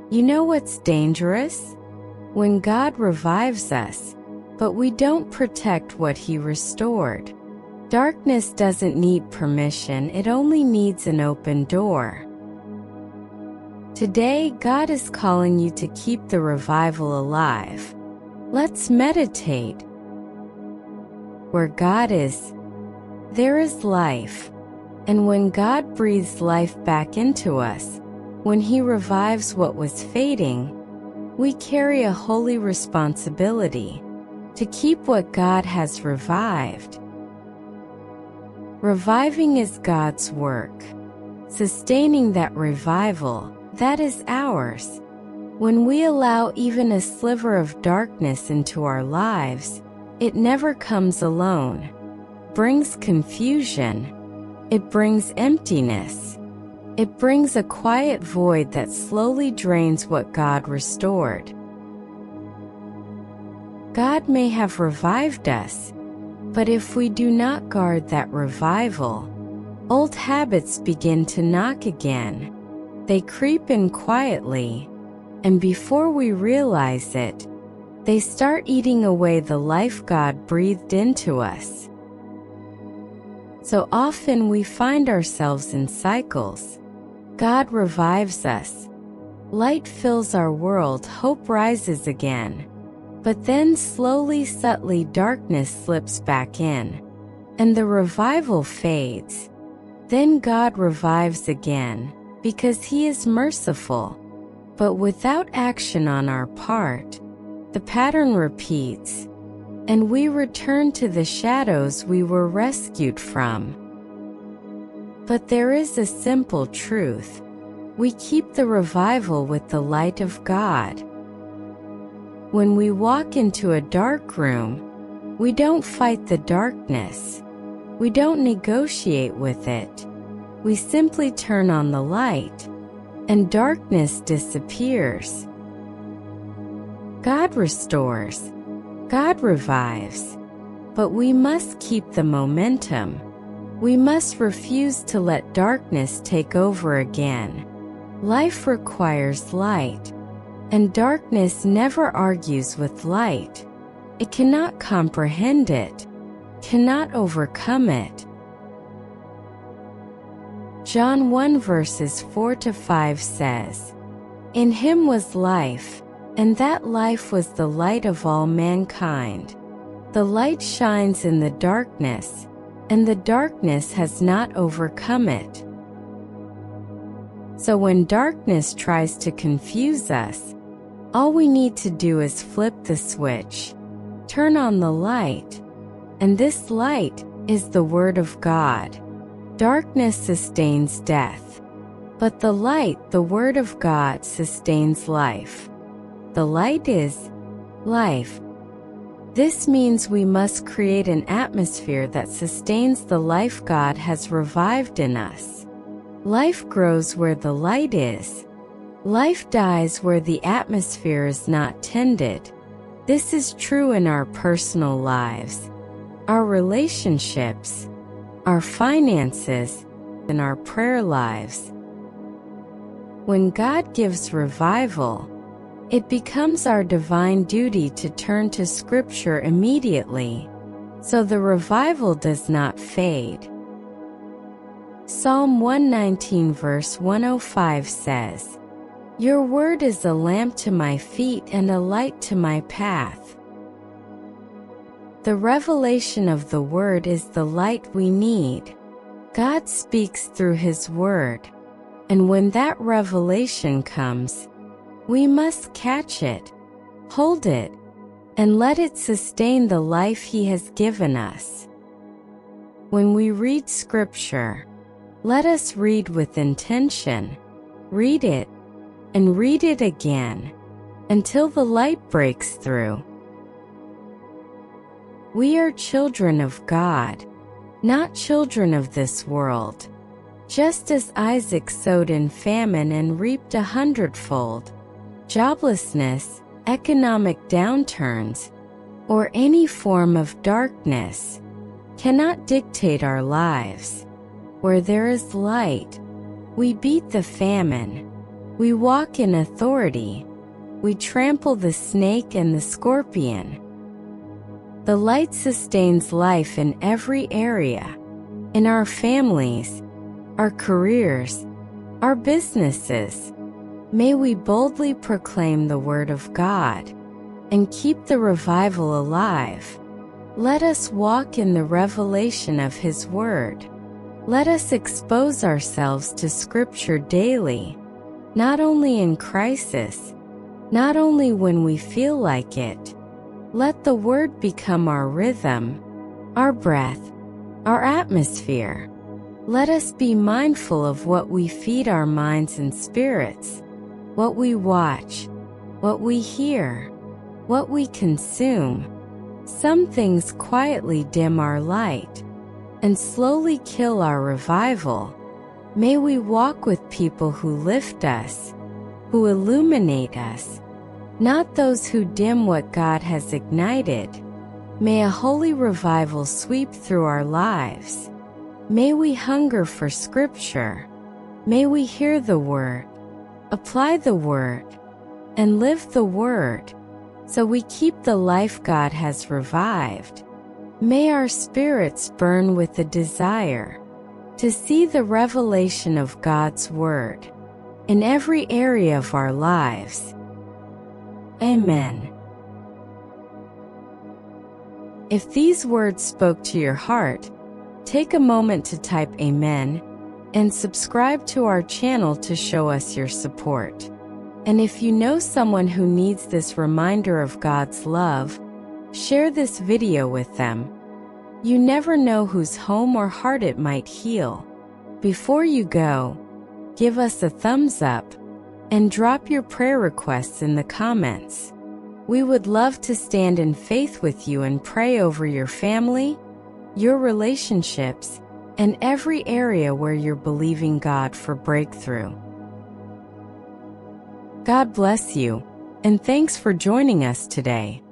You know what's dangerous? When God revives us, but we don't protect what He restored. Darkness doesn't need permission, it only needs an open door. Today, God is calling you to keep the revival alive. Let's meditate. Where God is, there is life. And when God breathes life back into us, when He revives what was fading, we carry a holy responsibility to keep what God has revived. Reviving is God's work. Sustaining that revival, that is ours. When we allow even a sliver of darkness into our lives, it never comes alone. Brings confusion. It brings emptiness. It brings a quiet void that slowly drains what God restored. God may have revived us, but if we do not guard that revival, old habits begin to knock again. They creep in quietly, and before we realize it, they start eating away the life God breathed into us. So often we find ourselves in cycles. God revives us. Light fills our world, hope rises again. But then slowly, subtly, darkness slips back in, and the revival fades. Then God revives again, because He is merciful. But without action on our part, the pattern repeats, and we return to the shadows we were rescued from. But there is a simple truth. We keep the revival with the light of God. When we walk into a dark room, we don't fight the darkness. We don't negotiate with it. We simply turn on the light, and darkness disappears. God restores. God revives. But we must keep the momentum. We must refuse to let darkness take over again. Life requires light, and darkness never argues with light. It cannot comprehend it, cannot overcome it. John 1 verses 4-5 says, "In Him was life, and that life was the light of all mankind. The light shines in the darkness, and the darkness has not overcome it." So when darkness tries to confuse us, all we need to do is flip the switch, turn on the light, and this light is the Word of God. Darkness sustains death, but the light, the Word of God, sustains life. The light is life. This means we must create an atmosphere that sustains the life God has revived in us. Life grows where the light is. Life dies where the atmosphere is not tended. This is true in our personal lives, our relationships, our finances, and our prayer lives. When God gives revival, it becomes our divine duty to turn to Scripture immediately, so the revival does not fade. Psalm 119 verse 105 says, "Your word is a lamp to my feet and a light to my path." The revelation of the Word is the light we need. God speaks through His Word, and when that revelation comes, we must catch it, hold it, and let it sustain the life He has given us. When we read Scripture, let us read with intention. Read it, and read it again, until the light breaks through. We are children of God, not children of this world. Just as Isaac sowed in famine and reaped 100-fold, joblessness, economic downturns, or any form of darkness cannot dictate our lives. Where there is light, we beat the famine. We walk in authority. We trample the snake and the scorpion. The light sustains life in every area, in our families, our careers, our businesses. May we boldly proclaim the word of God and keep the revival alive. Let us walk in the revelation of His word. Let us expose ourselves to Scripture daily, not only in crisis, not only when we feel like it. Let the word become our rhythm, our breath, our atmosphere. Let us be mindful of what we feed our minds and spirits, what we watch, what we hear, what we consume. Some things quietly dim our light and slowly kill our revival. May we walk with people who lift us, who illuminate us, not those who dim what God has ignited. May a holy revival sweep through our lives. May we hunger for Scripture. May we hear the Word, apply the Word, and live the Word, so we keep the life God has revived. May our spirits burn with a desire to see the revelation of God's Word in every area of our lives. Amen. If these words spoke to your heart, take a moment to type Amen and subscribe to our channel to show us your support. And if you know someone who needs this reminder of God's love, share this video with them. You never know whose home or heart it might heal. Before you go, give us a thumbs up and drop your prayer requests in the comments. We would love to stand in faith with you and pray over your family, your relationships, and every area where you're believing God for breakthrough. God bless you, and thanks for joining us today.